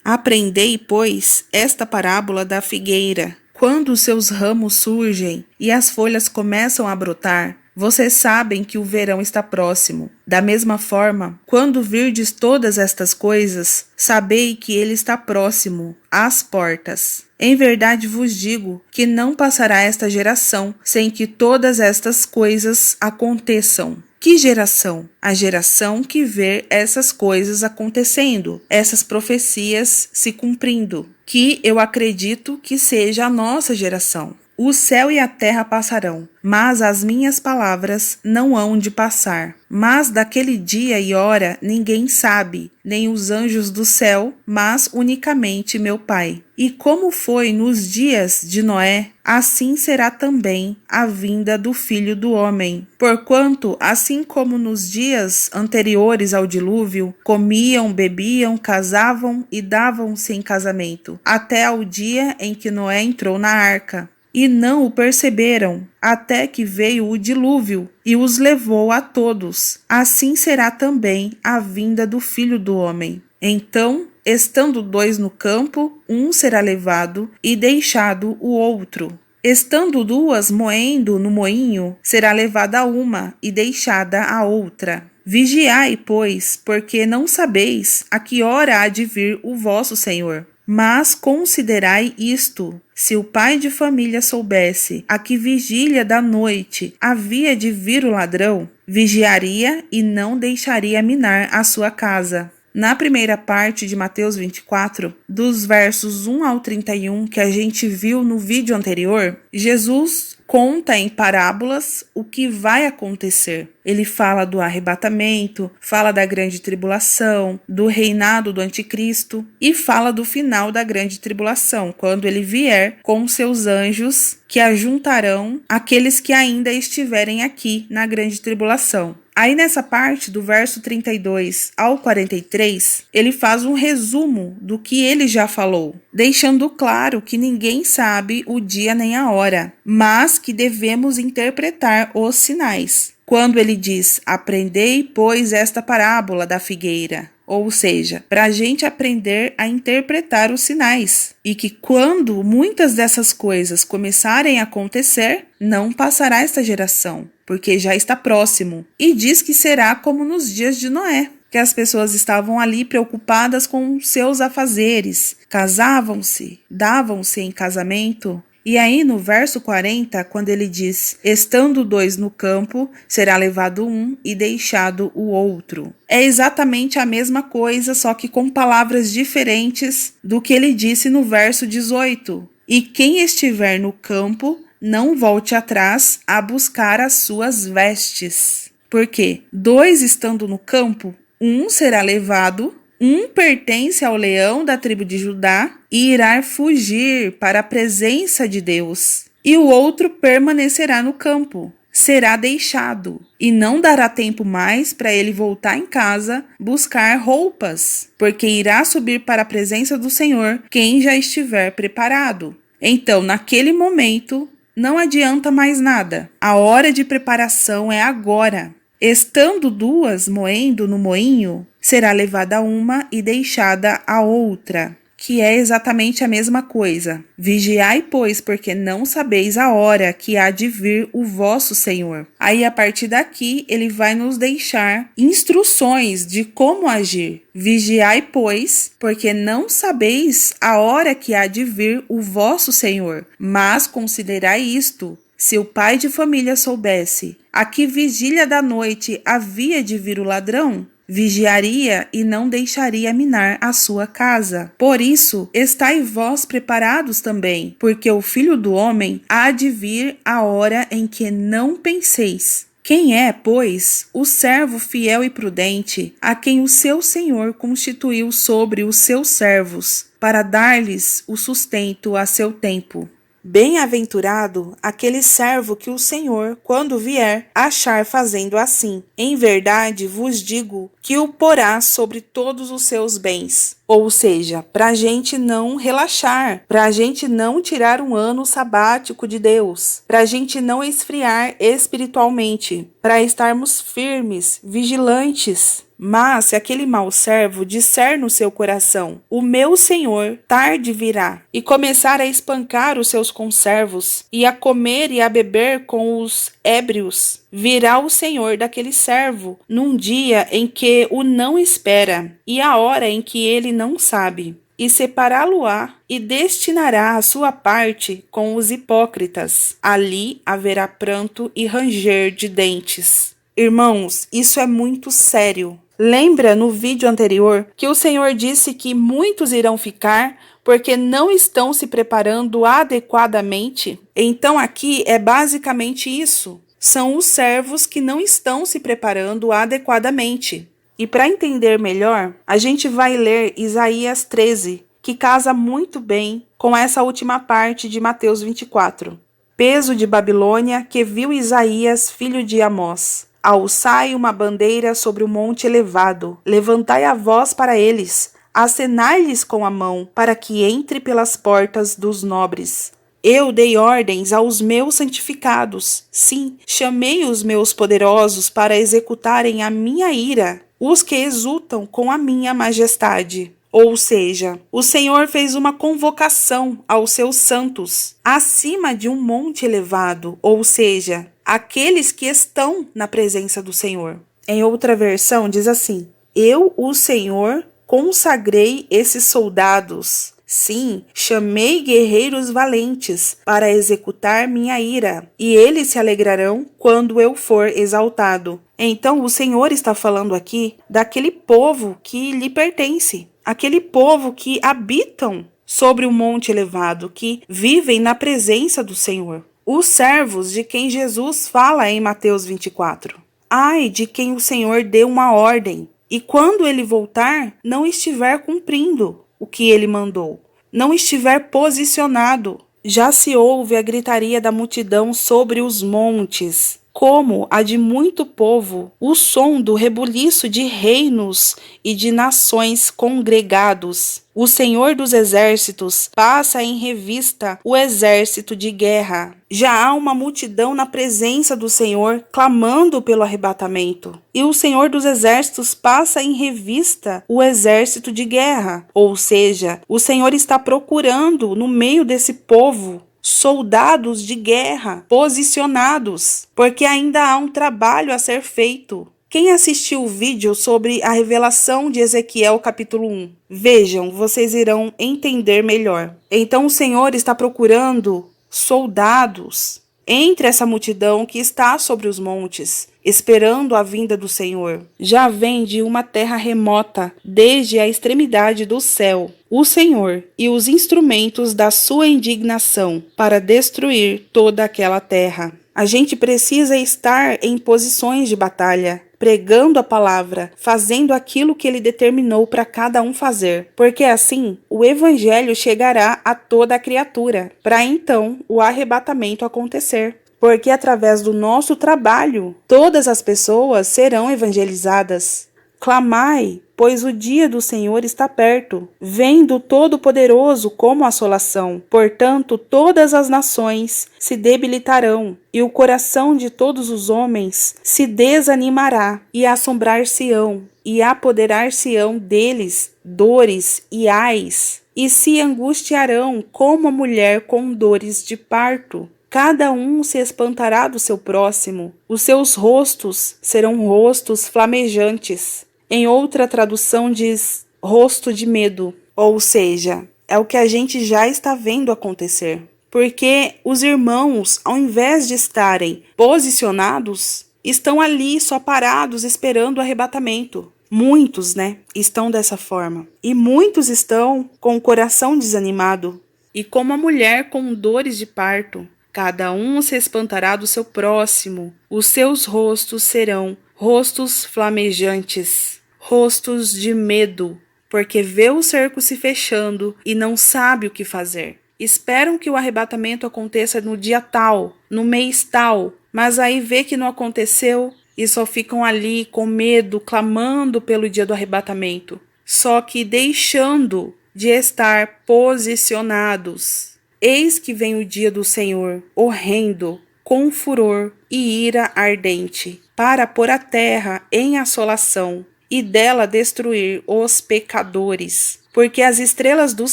Aprendei, pois, esta parábola da figueira. Quando os seus ramos surgem e as folhas começam a brotar, vocês sabem que o verão está próximo. Da mesma forma, quando virdes todas estas coisas, sabei que ele está próximo, às portas. Em verdade vos digo que não passará esta geração sem que todas estas coisas aconteçam. Que geração? A geração que vê essas coisas acontecendo, essas profecias se cumprindo, que eu acredito que seja a nossa geração. O céu e a terra passarão, mas as minhas palavras não hão de passar. Mas daquele dia e hora ninguém sabe, nem os anjos do céu, mas unicamente meu Pai. E como foi nos dias de Noé, assim será também a vinda do Filho do Homem. Porquanto, assim como nos dias anteriores ao dilúvio, comiam, bebiam, casavam e davam-se em casamento, até ao dia em que Noé entrou na arca. E não o perceberam, até que veio o dilúvio e os levou a todos. Assim será também a vinda do Filho do Homem. Então, estando dois no campo, um será levado e deixado o outro. Estando duas moendo no moinho, será levada uma e deixada a outra. Vigiai, pois, porque não sabeis a que hora há de vir o vosso Senhor. Mas considerai isto: se o pai de família soubesse a que vigília da noite havia de vir o ladrão, vigiaria e não deixaria minar a sua casa. Na primeira parte de Mateus 24, dos versos 1 ao 31, que a gente viu no vídeo anterior, Jesus conta em parábolas o que vai acontecer. Ele fala do arrebatamento, fala da grande tribulação, do reinado do anticristo e fala do final da grande tribulação, quando ele vier com seus anjos que ajuntarão aqueles que ainda estiverem aqui na grande tribulação. Aí nessa parte, do verso 32 ao 43, ele faz um resumo do que ele já falou, deixando claro que ninguém sabe o dia nem a hora, mas que devemos interpretar os sinais. Quando ele diz: aprendei, pois, esta parábola da figueira. Ou seja, para a gente aprender a interpretar os sinais. E que quando muitas dessas coisas começarem a acontecer, não passará esta geração, porque já está próximo. E diz que será como nos dias de Noé, que as pessoas estavam ali preocupadas com seus afazeres, casavam-se, davam-se em casamento. E aí no verso 40, quando ele diz: estando dois no campo, será levado um e deixado o outro. É exatamente a mesma coisa, só que com palavras diferentes do que ele disse no verso 18. E quem estiver no campo, não volte atrás a buscar as suas vestes. Porque dois estando no campo, um será levado, um pertence ao leão da tribo de Judá e irá fugir para a presença de Deus, e o outro permanecerá no campo, será deixado, e não dará tempo mais para ele voltar em casa buscar roupas, porque irá subir para a presença do Senhor quem já estiver preparado. Então, naquele momento, não adianta mais nada. A hora de preparação é agora. Estando duas moendo no moinho, será levada uma e deixada a outra, que é exatamente a mesma coisa. Vigiai, pois, porque não sabeis a hora que há de vir o vosso Senhor. Aí, a partir daqui, ele vai nos deixar instruções de como agir. Vigiai, pois, porque não sabeis a hora que há de vir o vosso Senhor. Mas considerai isto: se o pai de família soubesse a que vigília da noite havia de vir o ladrão, vigiaria e não deixaria minar a sua casa. Por isso, estai vós preparados também, porque o Filho do Homem há de vir a hora em que não penseis. Quem é, pois, o servo fiel e prudente, a quem o seu Senhor constituiu sobre os seus servos, para dar-lhes o sustento a seu tempo? Bem-aventurado aquele servo que o Senhor, quando vier, achar fazendo assim. Em verdade vos digo que o porá sobre todos os seus bens. Ou seja, para a gente não relaxar, para a gente não tirar um ano sabático de Deus, para a gente não esfriar espiritualmente, para estarmos firmes, vigilantes. Mas se aquele mau servo disser no seu coração, o meu senhor tarde virá, e começar a espancar os seus conservos, e a comer e a beber com os ébrios, virá o senhor daquele servo, num dia em que o não espera, e a hora em que ele não sabe, e separá-lo-á, e destinará a sua parte com os hipócritas. Ali haverá pranto e ranger de dentes. Irmãos, isso é muito sério. Lembra no vídeo anterior que o Senhor disse que muitos irão ficar porque não estão se preparando adequadamente? Então aqui é basicamente isso. São os servos que não estão se preparando adequadamente. E para entender melhor, a gente vai ler Isaías 13, que casa muito bem com essa última parte de Mateus 24. Peso de Babilônia que viu Isaías, filho de Amós. Alçai uma bandeira sobre o monte elevado, levantai a voz para eles, acenai-lhes com a mão, para que entre pelas portas dos nobres. Eu dei ordens aos meus santificados, sim, chamei os meus poderosos para executarem a minha ira, os que exultam com a minha majestade. Ou seja, o Senhor fez uma convocação aos seus santos, acima de um monte elevado, ou seja, aqueles que estão na presença do Senhor. Em outra versão diz assim: eu, o Senhor, consagrei esses soldados. Sim, chamei guerreiros valentes para executar minha ira, e eles se alegrarão quando eu for exaltado. Então o Senhor está falando aqui daquele povo que lhe pertence, aquele povo que habitam sobre o monte elevado, que vivem na presença do Senhor. Os servos de quem Jesus fala em Mateus 24. Ai de quem o Senhor deu uma ordem, e quando ele voltar, não estiver cumprindo o que ele mandou, não estiver posicionado. Já se ouve a gritaria da multidão sobre os montes, como a de muito povo, o som do rebuliço de reinos e de nações congregados. O Senhor dos Exércitos passa em revista o exército de guerra. Já há uma multidão na presença do Senhor, clamando pelo arrebatamento. E o Senhor dos Exércitos passa em revista o exército de guerra. Ou seja, o Senhor está procurando no meio desse povo soldados de guerra posicionados, porque ainda há um trabalho a ser feito. Quem assistiu o vídeo sobre a revelação de Ezequiel capítulo 1? Vejam, vocês irão entender melhor. Então o Senhor está procurando soldados entre essa multidão que está sobre os montes, esperando a vinda do Senhor. Já vem de uma terra remota, desde a extremidade do céu, o Senhor e os instrumentos da sua indignação para destruir toda aquela terra. A gente precisa estar em posições de batalha, pregando a palavra, fazendo aquilo que ele determinou para cada um fazer, porque assim o evangelho chegará a toda a criatura, para então o arrebatamento acontecer. Porque através do nosso trabalho, todas as pessoas serão evangelizadas. Clamai, pois o dia do Senhor está perto. Vem do Todo-Poderoso como assolação. Portanto, todas as nações se debilitarão, e o coração de todos os homens se desanimará, e assombrar-se-ão, e apoderar-se-ão deles dores e ais, e se angustiarão como a mulher com dores de parto. Cada um se espantará do seu próximo, os seus rostos serão rostos flamejantes. Em outra tradução diz rosto de medo, ou seja, é o que a gente já está vendo acontecer. Porque os irmãos, ao invés de estarem posicionados, estão ali só parados esperando o arrebatamento. Muitos, estão dessa forma. E muitos estão com o coração desanimado. E como a mulher com dores de parto. Cada um se espantará do seu próximo, os seus rostos serão rostos flamejantes, rostos de medo, porque vê o cerco se fechando e não sabe o que fazer. Esperam que o arrebatamento aconteça no dia tal, no mês tal, mas aí vê que não aconteceu e só ficam ali com medo, clamando pelo dia do arrebatamento. só que deixando de estar posicionados. Eis que vem o dia do Senhor, horrendo, com furor e ira ardente, para pôr a terra em assolação e dela destruir os pecadores. Porque as estrelas dos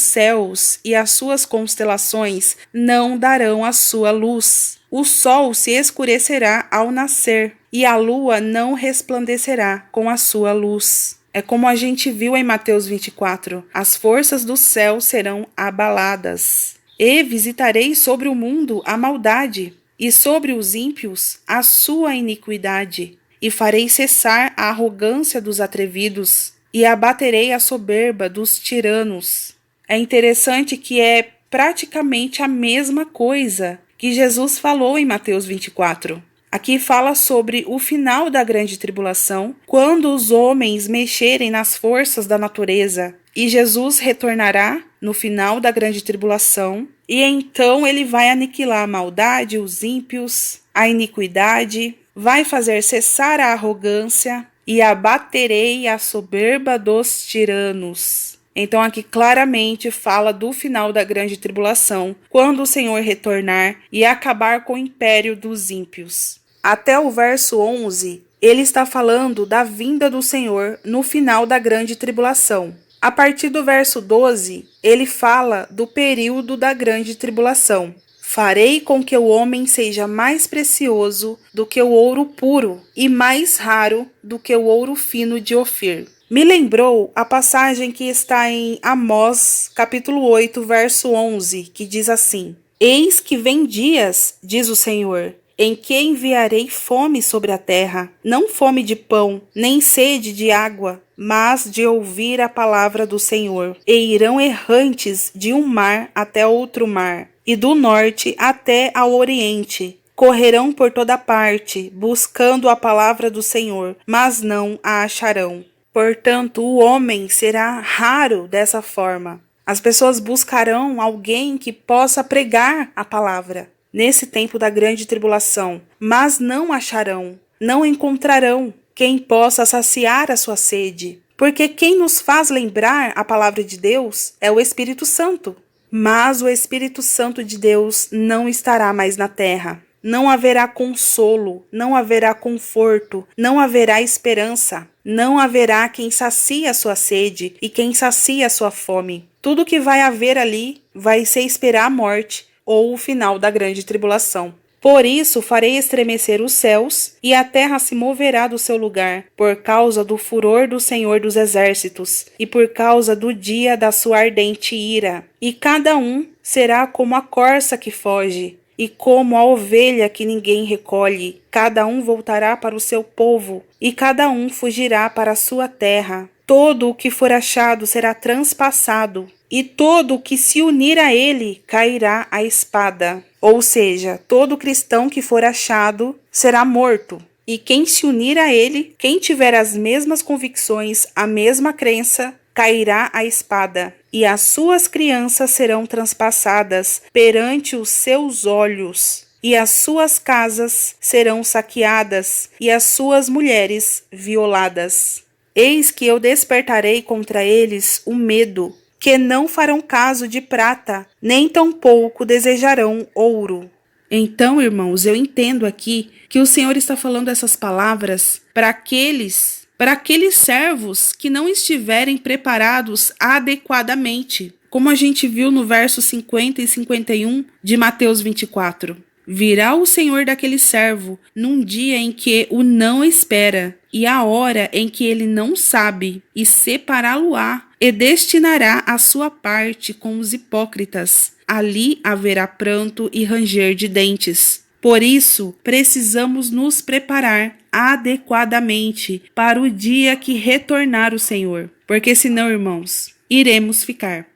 céus e as suas constelações não darão a sua luz. O sol se escurecerá ao nascer, e a lua não resplandecerá com a sua luz. É como a gente viu em Mateus 24, as forças do céu serão abaladas. E visitarei sobre o mundo a maldade, e sobre os ímpios a sua iniquidade, e farei cessar a arrogância dos atrevidos, e abaterei a soberba dos tiranos. É interessante que é praticamente a mesma coisa que Jesus falou em Mateus 24. Aqui fala sobre o final da grande tribulação, quando os homens mexerem nas forças da natureza, e Jesus retornará no final da grande tribulação, e então ele vai aniquilar a maldade, os ímpios, a iniquidade, vai fazer cessar a arrogância, e abaterei a soberba dos tiranos. Então aqui claramente fala do final da grande tribulação, quando o Senhor retornar e acabar com o império dos ímpios. Até o verso 11, ele está falando da vinda do Senhor no final da grande tribulação. A partir do verso 12, ele fala do período da grande tribulação. Farei com que o homem seja mais precioso do que o ouro puro e mais raro do que o ouro fino de Ofir. Me lembrou a passagem que está em Amós, capítulo 8, verso 11, que diz assim: Eis que vem dias, diz o Senhor, em que enviarei fome sobre a terra, não fome de pão, nem sede de água, mas de ouvir a palavra do Senhor. E irão errantes de um mar até outro mar, e do norte até ao oriente. Correrão por toda parte, buscando a palavra do Senhor, mas não a acharão. Portanto, o homem será raro dessa forma. As pessoas buscarão alguém que possa pregar a palavra nesse tempo da grande tribulação, mas não acharão, não encontrarão quem possa saciar a sua sede, porque quem nos faz lembrar a palavra de Deus é o Espírito Santo. Mas o Espírito Santo de Deus não estará mais na terra. Não haverá consolo, não haverá conforto, não haverá esperança, não haverá quem sacie a sua sede e quem sacie a sua fome. Tudo que vai haver ali vai ser esperar a morte ou o final da grande tribulação. Por isso farei estremecer os céus, e a terra se moverá do seu lugar, por causa do furor do Senhor dos Exércitos, e por causa do dia da sua ardente ira. E cada um será como a corça que foge, e como a ovelha que ninguém recolhe. Cada um voltará para o seu povo, e cada um fugirá para a sua terra. Todo o que for achado será transpassado, e todo o que se unir a ele cairá à espada. Ou seja, todo cristão que for achado será morto. E quem se unir a ele, quem tiver as mesmas convicções, a mesma crença, cairá à espada. E as suas crianças serão transpassadas perante os seus olhos. E as suas casas serão saqueadas, e as suas mulheres violadas. Eis que eu despertarei contra eles o medo, que não farão caso de prata, nem tampouco desejarão ouro. Então, irmãos, eu entendo aqui que o Senhor está falando essas palavras para aqueles servos que não estiverem preparados adequadamente, como a gente viu no verso 50 e 51 de Mateus 24. Virá o Senhor daquele servo num dia em que o não espera, e a hora em que ele não sabe, e separá-lo-á, e destinará a sua parte com os hipócritas. Ali haverá pranto e ranger de dentes. Por isso, precisamos nos preparar adequadamente para o dia que retornar o Senhor, porque senão, irmãos, iremos ficar